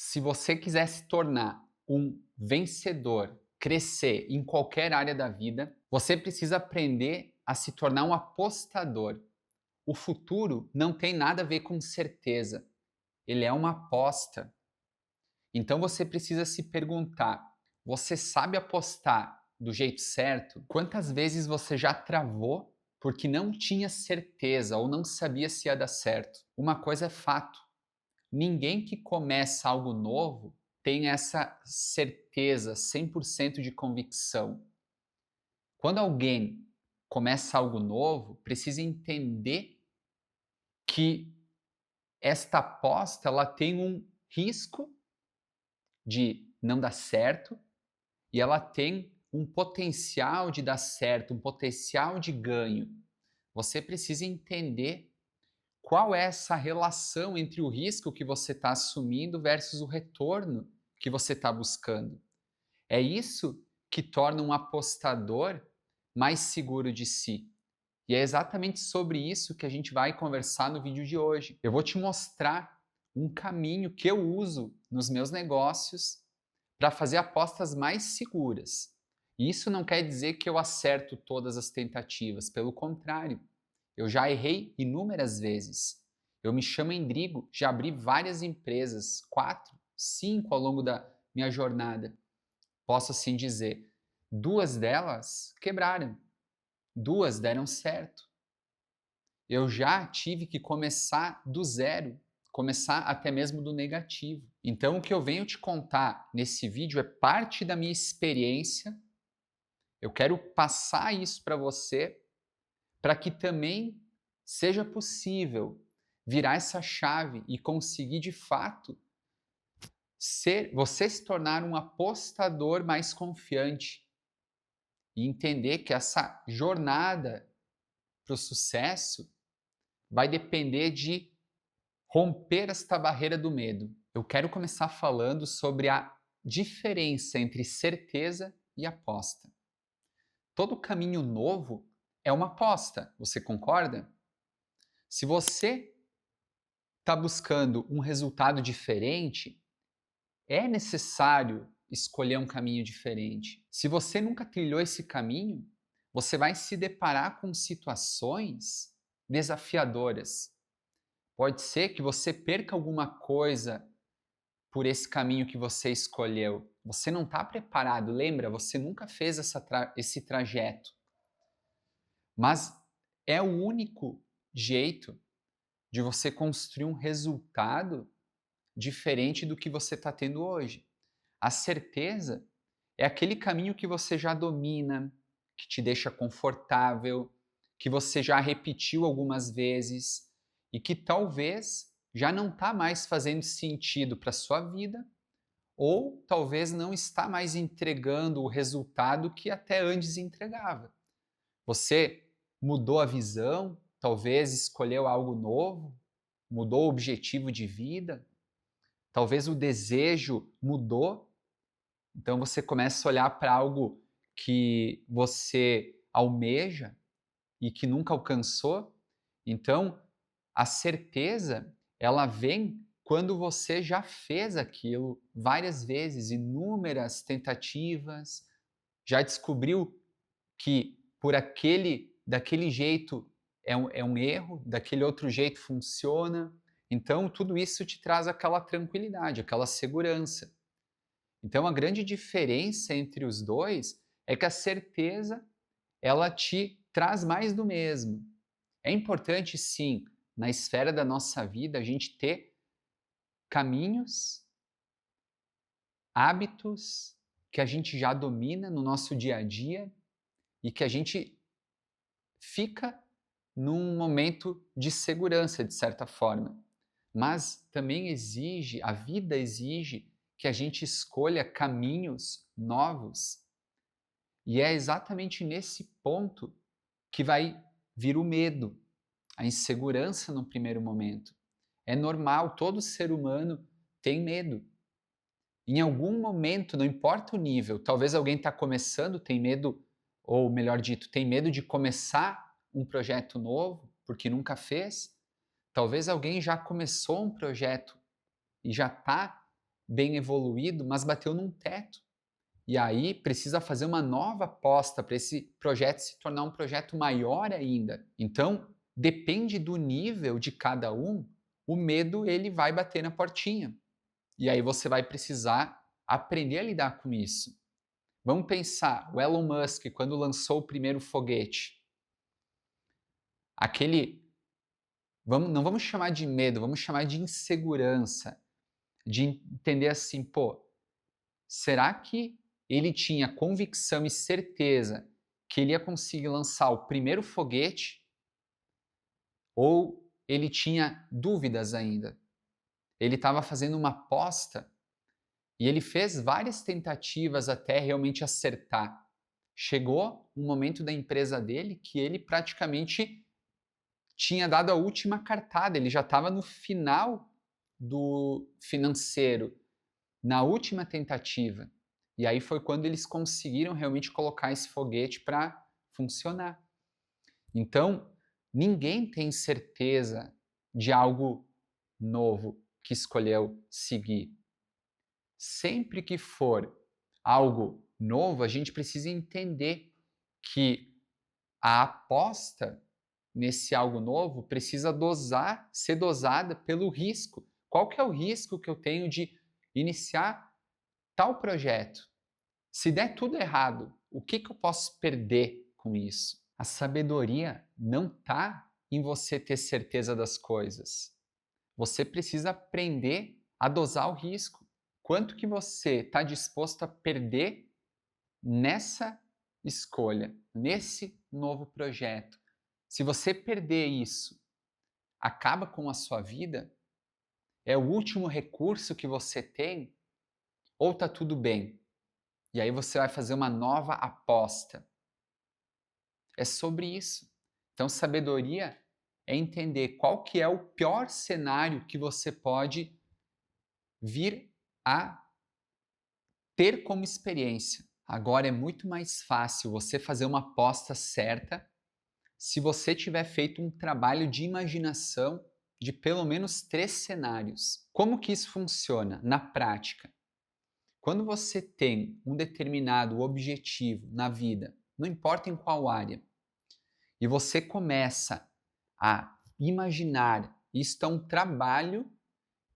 Se você quiser se tornar um vencedor, crescer em qualquer área da vida, você precisa aprender a se tornar um apostador. O futuro não tem nada a ver com certeza, ele é uma aposta. Então você precisa se perguntar: você sabe apostar do jeito certo? Quantas vezes você já travou porque não tinha certeza ou não sabia se ia dar certo? Uma coisa é fato: ninguém que começa algo novo tem essa certeza, 100% de convicção. Quando alguém começa algo novo, precisa entender que esta aposta ela tem um risco de não dar certo e ela tem um potencial de dar certo, um potencial de ganho. Você precisa entender qual é essa relação entre o risco que você está assumindo versus o retorno que você está buscando. É isso que torna um apostador mais seguro de si. E é exatamente sobre isso que a gente vai conversar no vídeo de hoje. Eu vou te mostrar um caminho que eu uso nos meus negócios para fazer apostas mais seguras. E isso não quer dizer que eu acerto todas as tentativas, pelo contrário, eu já errei inúmeras vezes. Eu me chamo Endrigo, já abri várias empresas, 4, 5 ao longo da minha jornada. Posso assim dizer, 2 delas quebraram, 2 deram certo. Eu já tive que começar do zero, começar até mesmo do negativo. Então, o que eu venho te contar nesse vídeo é parte da minha experiência. Eu quero passar isso para você, para que também seja possível virar essa chave e conseguir de fato você se tornar um apostador mais confiante e entender que essa jornada para o sucesso vai depender de romper esta barreira do medo. Eu quero começar falando sobre a diferença entre certeza e aposta. Todo caminho novo é uma aposta, você concorda? Se você está buscando um resultado diferente, é necessário escolher um caminho diferente. Se você nunca trilhou esse caminho, você vai se deparar com situações desafiadoras. Pode ser que você perca alguma coisa por esse caminho que você escolheu. Você não está preparado, lembra? Você nunca fez esse trajeto. Mas é o único jeito de você construir um resultado diferente do que você está tendo hoje. A certeza é aquele caminho que você já domina, que te deixa confortável, que você já repetiu algumas vezes e que talvez já não está mais fazendo sentido para a sua vida ou talvez não está mais entregando o resultado que até antes entregava. Você mudou a visão, talvez escolheu algo novo, mudou o objetivo de vida, talvez o desejo mudou, então você começa a olhar para algo que você almeja e que nunca alcançou. Então, a certeza, ela vem quando você já fez aquilo várias vezes, inúmeras tentativas, já descobriu que por daquele jeito é um erro, daquele outro jeito funciona. Então, tudo isso te traz aquela tranquilidade, aquela segurança. Então, a grande diferença entre os dois é que a certeza ela te traz mais do mesmo. É importante, sim, na esfera da nossa vida, a gente ter caminhos, hábitos que a gente já domina no nosso dia a dia e que a gente fica num momento de segurança, de certa forma. Mas também a vida exige que a gente escolha caminhos novos. E é exatamente nesse ponto que vai vir o medo, a insegurança no primeiro momento. É normal, todo ser humano tem medo. Em algum momento, não importa o nível, talvez alguém está começando, tem medo, ou melhor dito, tem medo de começar um projeto novo, porque nunca fez. Talvez alguém já começou um projeto e já está bem evoluído, mas bateu num teto. E aí precisa fazer uma nova aposta para esse projeto se tornar um projeto maior ainda. Então, depende do nível de cada um, o medo ele vai bater na portinha. E aí você vai precisar aprender a lidar com isso. Vamos pensar, o Elon Musk, quando lançou o primeiro foguete, aquele, não vamos chamar de medo, vamos chamar de insegurança, de entender assim, pô, será que ele tinha convicção e certeza que ele ia conseguir lançar o primeiro foguete? Ou ele tinha dúvidas ainda? Ele estava fazendo uma aposta e ele fez várias tentativas até realmente acertar. Chegou um momento da empresa dele que ele praticamente tinha dado a última cartada, ele já estava no final do financeiro, na última tentativa. E aí foi quando eles conseguiram realmente colocar esse foguete para funcionar. Então, ninguém tem certeza de algo novo que escolheu seguir. Sempre que for algo novo, a gente precisa entender que a aposta nesse algo novo precisa ser dosada pelo risco. Qual que é o risco que eu tenho de iniciar tal projeto? Se der tudo errado, o que eu posso perder com isso? A sabedoria não está em você ter certeza das coisas. Você precisa aprender a dosar o risco. Quanto que você está disposto a perder nessa escolha, nesse novo projeto? Se você perder isso, acaba com a sua vida? É o último recurso que você tem? Ou está tudo bem? E aí você vai fazer uma nova aposta. É sobre isso. Então, sabedoria é entender qual que é o pior cenário que você pode vir a ter como experiência. Agora é muito mais fácil você fazer uma aposta certa se você tiver feito um trabalho de imaginação de pelo menos 3 cenários. Como que isso funciona na prática? Quando você tem um determinado objetivo na vida, não importa em qual área, e você começa a imaginar, isso é um trabalho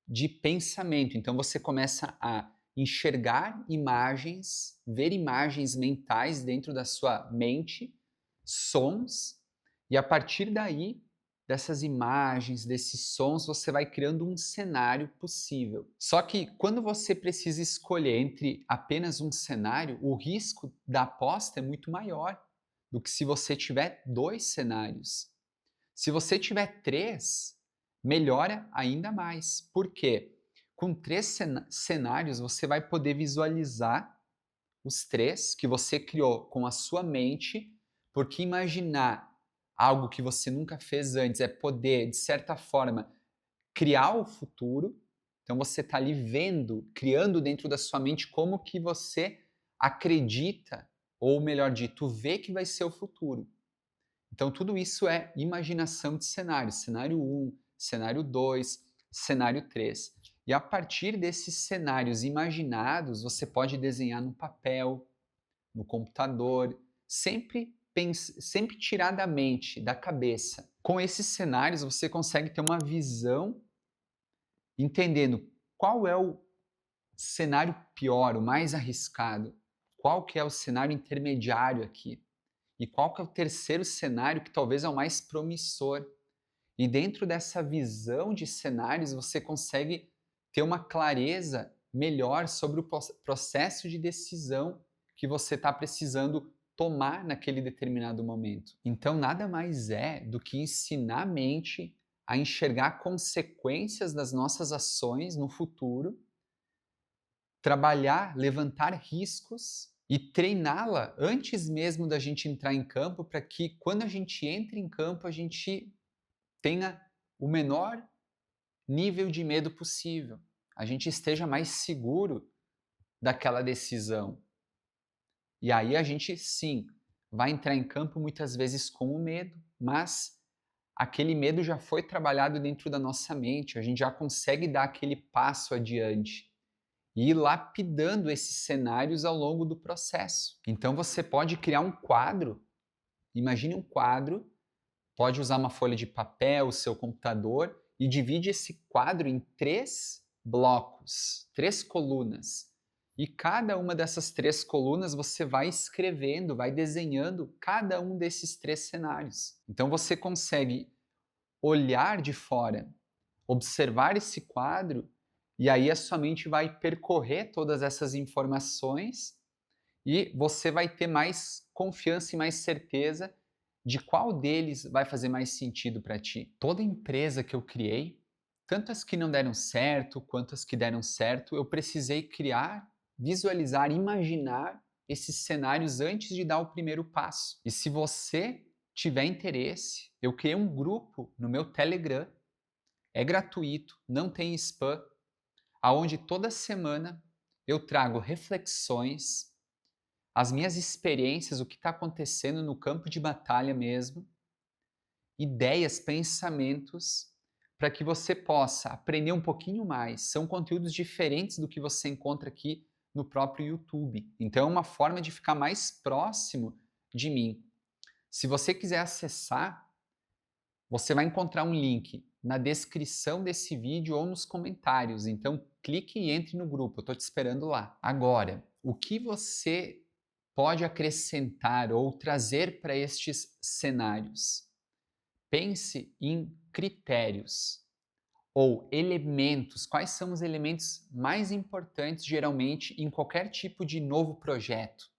de pensamento. Então você começa a enxergar imagens, ver imagens mentais dentro da sua mente, sons, e a partir daí, dessas imagens, desses sons, você vai criando um cenário possível. Só que quando você precisa escolher entre apenas um cenário, o risco da aposta é muito maior do que se você tiver 2 cenários. Se você tiver 3, melhora ainda mais. Por quê? Com 3 cenários, você vai poder visualizar os 3 que você criou com a sua mente, porque imaginar algo que você nunca fez antes é poder, de certa forma, criar o futuro. Então você está ali vendo, criando dentro da sua mente como que você acredita, ou melhor dito, vê que vai ser o futuro. Então, tudo isso é imaginação de cenários. Cenário 1, cenário 2, cenário 3. E a partir desses cenários imaginados, você pode desenhar no papel, no computador, sempre tirar da mente, da cabeça. Com esses cenários, você consegue ter uma visão entendendo qual é o cenário pior, o mais arriscado, qual que é o cenário intermediário aqui. E qual que é o terceiro cenário que talvez é o mais promissor? E dentro dessa visão de cenários, você consegue ter uma clareza melhor sobre o processo de decisão que você está precisando tomar naquele determinado momento. Então, nada mais é do que ensinar a mente a enxergar consequências das nossas ações no futuro, trabalhar, levantar riscos e treiná-la antes mesmo da gente entrar em campo, para que quando a gente entra em campo a gente tenha o menor nível de medo possível, a gente esteja mais seguro daquela decisão. E aí a gente sim vai entrar em campo muitas vezes com o medo, mas aquele medo já foi trabalhado dentro da nossa mente, a gente já consegue dar aquele passo adiante. e ir lapidando esses cenários ao longo do processo. Então você pode criar um quadro, imagine um quadro, pode usar uma folha de papel, o seu computador e divide esse quadro em 3 blocos, 3 colunas. E cada uma dessas 3 colunas você vai escrevendo, vai desenhando cada um desses 3 cenários. Então você consegue olhar de fora, observar esse quadro, e aí a sua mente vai percorrer todas essas informações e você vai ter mais confiança e mais certeza de qual deles vai fazer mais sentido para ti. Toda empresa que eu criei, tanto as que não deram certo quanto as que deram certo, eu precisei criar, visualizar, imaginar esses cenários antes de dar o primeiro passo. E se você tiver interesse, eu criei um grupo no meu Telegram, é gratuito, não tem spam, aonde toda semana eu trago reflexões, as minhas experiências, o que está acontecendo no campo de batalha mesmo, ideias, pensamentos, para que você possa aprender um pouquinho mais. São conteúdos diferentes do que você encontra aqui no próprio YouTube. Então é uma forma de ficar mais próximo de mim. Se você quiser acessar, você vai encontrar um link na descrição desse vídeo ou nos comentários. Então clique e entre no grupo, eu estou te esperando lá. Agora, o que você pode acrescentar ou trazer para estes cenários? Pense em critérios ou elementos. Quais são os elementos mais importantes, geralmente, em qualquer tipo de novo projeto?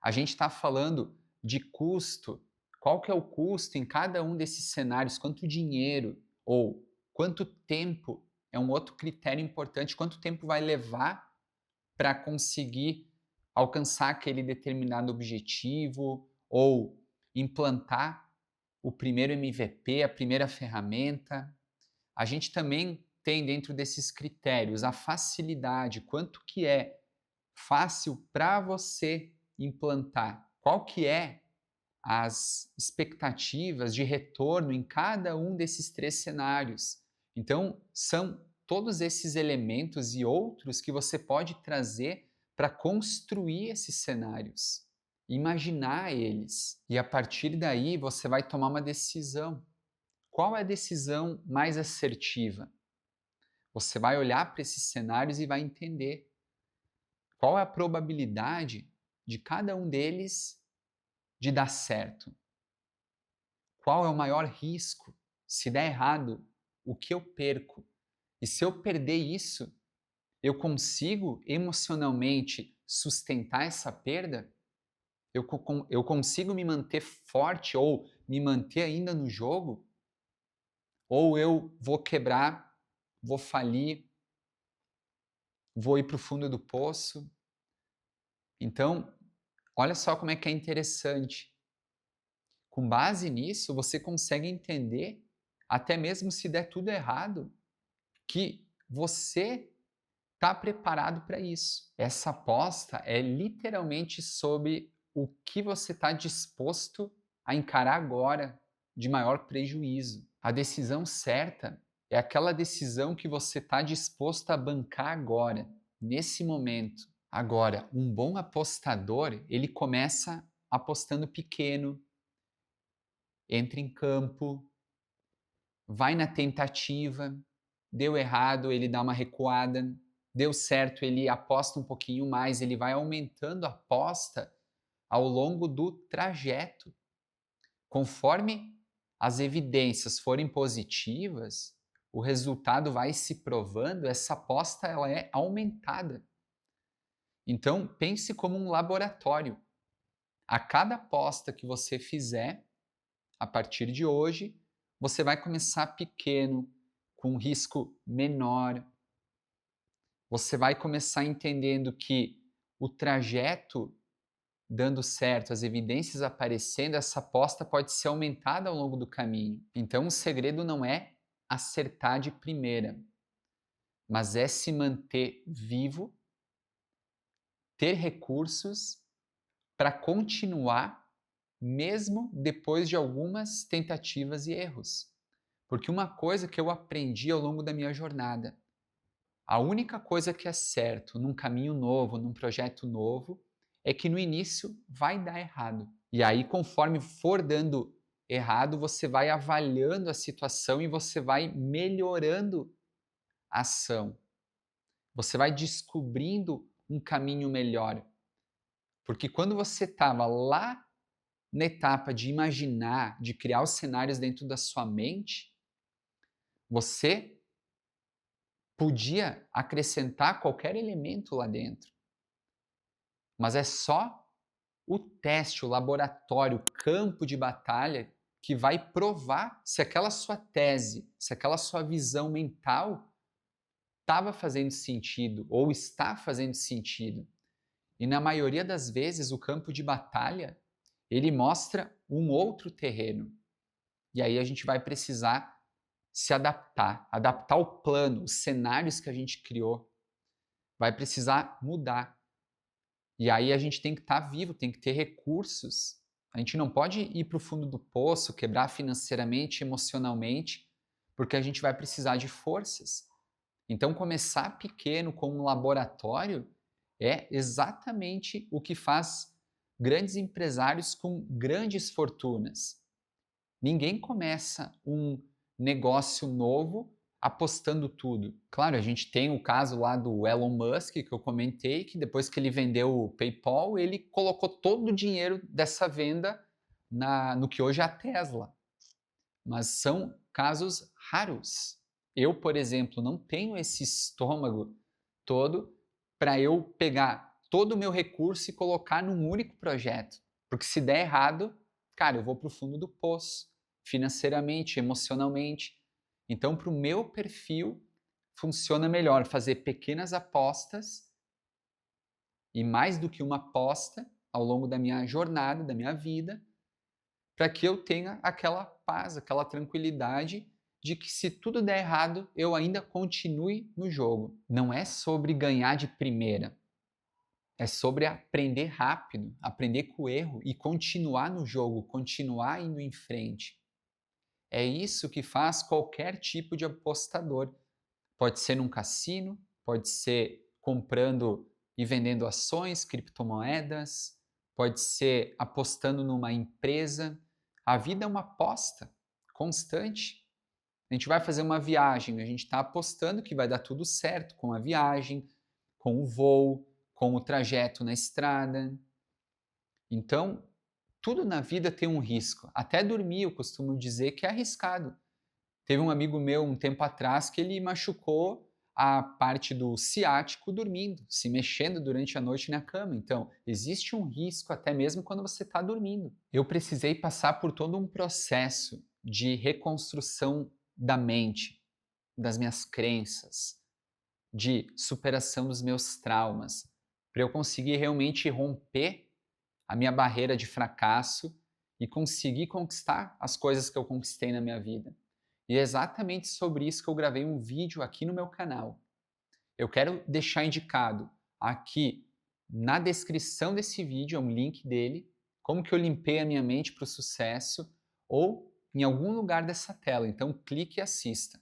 A gente está falando de custo. Qual que é o custo em cada um desses cenários? Quanto dinheiro ou quanto tempo é um outro critério importante. Quanto tempo vai levar para conseguir alcançar aquele determinado objetivo ou implantar o primeiro MVP, a primeira ferramenta. A gente também tem dentro desses critérios a facilidade, quanto que é fácil para você implantar, qual que é as expectativas de retorno em cada um desses 3 cenários. Então, são todos esses elementos e outros que você pode trazer para construir esses cenários, imaginar eles. E a partir daí você vai tomar uma decisão. Qual é a decisão mais assertiva? Você vai olhar para esses cenários e vai entender qual é a probabilidade de cada um deles de dar certo. Qual é o maior risco? Se der errado, o que eu perco? E se eu perder isso, eu consigo emocionalmente sustentar essa perda? Eu consigo me manter forte ou me manter ainda no jogo? Ou eu vou quebrar, vou falir, vou ir para o fundo do poço? Então, olha só como é que é interessante. Com base nisso, você consegue entender, até mesmo se der tudo errado, que você está preparado para isso. Essa aposta é literalmente sobre o que você está disposto a encarar agora de maior prejuízo. A decisão certa é aquela decisão que você está disposto a bancar agora, nesse momento. Agora, um bom apostador, ele começa apostando pequeno, entra em campo, vai na tentativa, deu errado, ele dá uma recuada, deu certo, ele aposta um pouquinho mais, ele vai aumentando a aposta ao longo do trajeto. Conforme as evidências forem positivas, o resultado vai se provando, essa aposta ela é aumentada. Então, pense como um laboratório. A cada aposta que você fizer, a partir de hoje, você vai começar pequeno, com um risco menor. Você vai começar entendendo que o trajeto dando certo, as evidências aparecendo, essa aposta pode ser aumentada ao longo do caminho. Então, o segredo não é acertar de primeira, mas é se manter vivo, ter recursos para continuar mesmo depois de algumas tentativas e erros. Porque uma coisa que eu aprendi ao longo da minha jornada, A única coisa que é certo num caminho novo, num projeto novo, é que no início vai dar errado. E aí, conforme for dando errado, você vai avaliando a situação e você vai melhorando a ação. Você vai descobrindo um caminho melhor. Porque quando você estava lá na etapa de imaginar, de criar os cenários dentro da sua mente, você podia acrescentar qualquer elemento lá dentro. Mas é só o teste, o laboratório, o campo de batalha que vai provar se aquela sua tese, se aquela sua visão mental estava fazendo sentido ou está fazendo sentido. E na maioria das vezes o campo de batalha, ele mostra um outro terreno. E aí a gente vai precisar se adaptar, adaptar o plano, os cenários que a gente criou. Vai precisar mudar. E aí a gente tem que estar vivo, tem que ter recursos. A gente não pode ir para o fundo do poço, quebrar financeiramente, emocionalmente, porque a gente vai precisar de forças. Então, começar pequeno com um laboratório é exatamente o que faz grandes empresários com grandes fortunas. Ninguém começa um negócio novo apostando tudo. Claro, a gente tem o caso lá do Elon Musk, que eu comentei, que depois que ele vendeu o PayPal, ele colocou todo o dinheiro dessa venda no que hoje é a Tesla. Mas são casos raros. Eu, por exemplo, não tenho esse estômago todo para eu pegar todo o meu recurso e colocar num único projeto. Porque se der errado, cara, eu vou para o fundo do poço, financeiramente, emocionalmente. Então, para o meu perfil, funciona melhor fazer pequenas apostas e mais do que uma aposta ao longo da minha jornada, da minha vida, para que eu tenha aquela paz, aquela tranquilidade de que se tudo der errado, eu ainda continue no jogo. Não é sobre ganhar de primeira, é sobre aprender rápido, aprender com o erro e continuar no jogo, continuar indo em frente. É isso que faz qualquer tipo de apostador. Pode ser num cassino, pode ser comprando e vendendo ações, criptomoedas, pode ser apostando numa empresa. A vida é uma aposta constante. A gente vai fazer uma viagem, a gente está apostando que vai dar tudo certo com a viagem, com o voo, com o trajeto na estrada. Então, tudo na vida tem um risco. Até dormir, eu costumo dizer que é arriscado. Teve um amigo meu um tempo atrás que ele machucou a parte do ciático dormindo, se mexendo durante a noite na cama. Então, existe um risco até mesmo quando você está dormindo. Eu precisei passar por todo um processo de reconstrução da mente, das minhas crenças, de superação dos meus traumas, para eu conseguir realmente romper a minha barreira de fracasso e conseguir conquistar as coisas que eu conquistei na minha vida. E é exatamente sobre isso que eu gravei um vídeo aqui no meu canal. Eu quero deixar indicado aqui na descrição desse vídeo, é um link dele, como que eu limpei a minha mente para o sucesso, ou em algum lugar dessa tela. Então clique e assista.